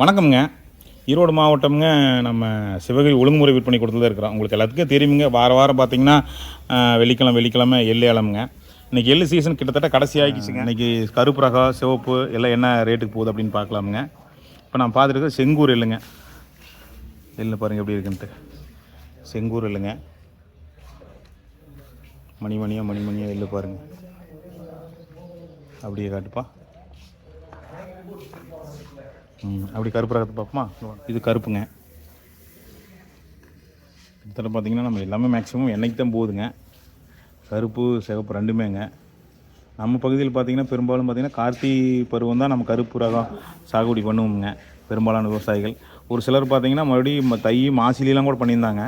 வணக்கம்ங்க. ஈரோடு மாவட்டம்ங்க. நம்ம சிவகங்கை ஒழுங்குமுறை விற்பனை கொடுத்துதான் இருக்கிறோம். உங்களுக்கு எல்லாத்துக்கும் தெரியுமுங்க. வாரம் பார்த்தீங்கன்னா வெள்ளிக்கிழமை எள்ளு ஏலம்ங்க. இன்றைக்கி எள்ளு சீசன் கிட்டத்தட்ட கடைசி ஆகிடுச்சுங்க. இன்றைக்கி கருப்பு ரகம் சிவப்பு எல்லாம் என்ன ரேட்டுக்கு போகுது அப்படின்னு பார்க்கலாமுங்க. இப்போ நான் பார்த்துருக்கேன் செங்கூர் எள்ளுங்க. எள்ளு பாருங்கள் எப்படி இருக்குன்ட்டு. செங்கூர் எள்ளுங்க. மணிமணியாக எள்ளு பாருங்கள். அப்படியே காட்டுப்பா. அப்படி கருப்பு ரகத்தை பார்ப்போமா? இது கருப்புங்க. கிட்டத்தட்ட பார்த்திங்கன்னா நம்ம எல்லாமே மேக்ஸிமம் எண்ணெய்க்கு தான் போகுதுங்க. கருப்பு சிவப்பு ரெண்டுமேங்க. நம்ம பகுதியில் பார்த்திங்கன்னா பெரும்பாலும் பார்த்திங்கன்னா கார்த்திகை பருவம் தான் நம்ம கருப்பு ரகம் சாகுபடி பண்ணுவோங்க பெரும்பாலான விவசாயிகள். ஒரு சிலர் பார்த்திங்கன்னா மறுபடியும் தை மாசிலாம் கூட பண்ணியிருந்தாங்க.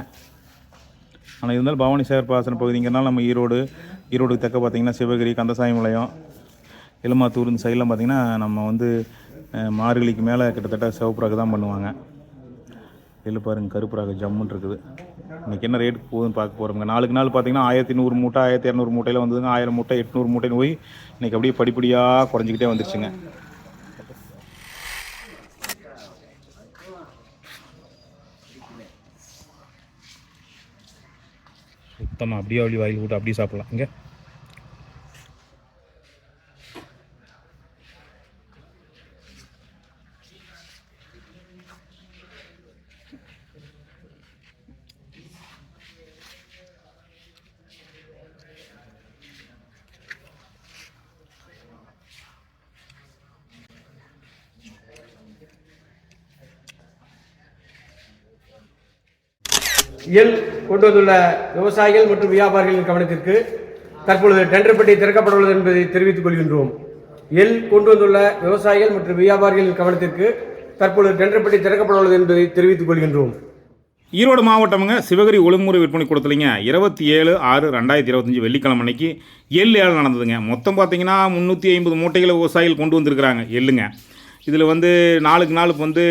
ஆனால் இருந்தாலும் பவானி சாகர் பாசன பகுதிங்கிறனால நம்ம ஈரோடுக்கு தக்க பார்த்திங்கன்னா சிவகிரி, கந்தசாமிபாளையம், எலுமாத்தூர் இந்த சைடெலாம் பார்த்திங்கன்னா நம்ம மார்கழிக்கு மேலே கிட்டத்தட்ட சிவப்பு ரகம் தான் பண்ணுவாங்க. எள்ளு பாருங்கள் கருப்பு ரகம் ஜம்முன்னு இருக்குது. இன்றைக்கி என்ன ரேட்டுக்கு போகுதுன்னு பார்க்க போகிறோங்க. நாளுக்கு நாள் பார்த்திங்கன்னா 1100 மூட்டை 1200 மூட்டையில் வந்ததுங்க. 1000 மூட்டை 800 மூட்டைன்னு போய் இன்றைக்கி அப்படியே படிப்படியாக குறைஞ்சிக்கிட்டே வந்துருச்சுங்க. சுத்தமாக அப்படியே வாயில் விட்டு அப்படியே சாப்பிட்லாம். இங்கே எள் கொண்டு வந்துள்ள விவசாயிகள் மற்றும் வியாபாரிகளின் கவனத்திற்கு தற்பொழுது டெண்டர் பெட்டி திறக்கப்பட்டுள்ளது என்பதை தெரிவித்துக் கொள்கின்றோம். எள் கொண்டு வந்துள்ள விவசாயிகள் மற்றும் வியாபாரிகளின் கவனத்திற்கு தற்பொழுது டெண்டர் பெட்டி திறக்கப்பட்டுள்ளது என்பதை தெரிவித்துக் கொள்கின்றோம். ஈரோடு மாவட்டமுங்க சிவகிரி ஒழுங்குமுறை விற்பனை கொடுத்துலிங்க 27/6/2025 வெள்ளிக்கிழமை அன்னைக்கு எள் ஏலம் நடந்ததுங்க. மொத்தம் பார்த்தீங்கன்னா 350 மூட்டைகளை விவசாயிகள் கொண்டு வந்திருக்கிறாங்க எள்ளுங்க. இதில் நாளுக்கு நாளுக்கு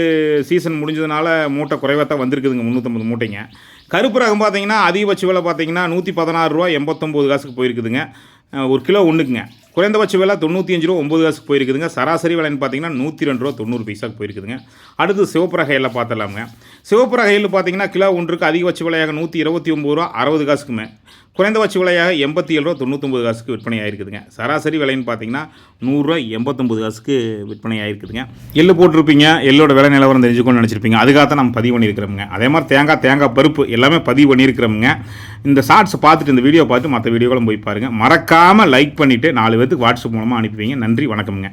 சீசன் முடிஞ்சதுனால மூட்டை குறைவாக தான் வந்திருக்குதுங்க. 350 மூட்டைங்க. கருப்பு ரகம் பார்த்தீங்கன்னா அதிகபட்ச விலை பார்த்தீங்கன்னா $116.89 போயிருக்குதுங்க ஒரு கிலோ ஒன்றுக்குங்க. குறைந்தபட்ச விலை $95.09 போயிருக்குதுங்க. சராசரி விலைன்னு பார்த்தீங்கன்னா $102.90 போயிருக்குதுங்க. அடுத்து சிவப்பு ரக எல்லாம் பார்த்துடலாமுங்க. சிவப்பு ரக எள்ளு பார்த்தீங்கன்னா கிலோ ஒன்றுக்கு அதிகபட்ச விலையாக $129.60 குறைந்தபட்ச விலையாக $87.99 விற்பனை ஆகிருக்குதுங்க. சராசரி விலைன்னு பார்த்தீங்கன்னா $100.89 விற்பனை ஆகிருக்குதுங்க. எள்ளு போட்டிருப்பீங்க, எள்ளோட விலை நிலவரம் தெரிஞ்சுக்கணும்னு நினச்சிருப்பீங்க. அதுக்காக நம்ம பதிவு பண்ணியிருக்கிறோமுங்க. அதே மாதிரி தேங்காய் பருப்பு எல்லாமே பதிவு பண்ணியிருக்கிறோமுங்க. இந்த ஷார்ட்ஸ் பார்த்துட்டு இந்த வீடியோ பார்த்து மற்ற வீடியோக்களும் போய் பாருங்கள். மறக்காமல் லைக் பண்ணிவிட்டு 4 பேருக்கு வாட்ஸ்அப் மூலமாக அனுப்புவீங்க. நன்றி, வணக்கம்ங்க.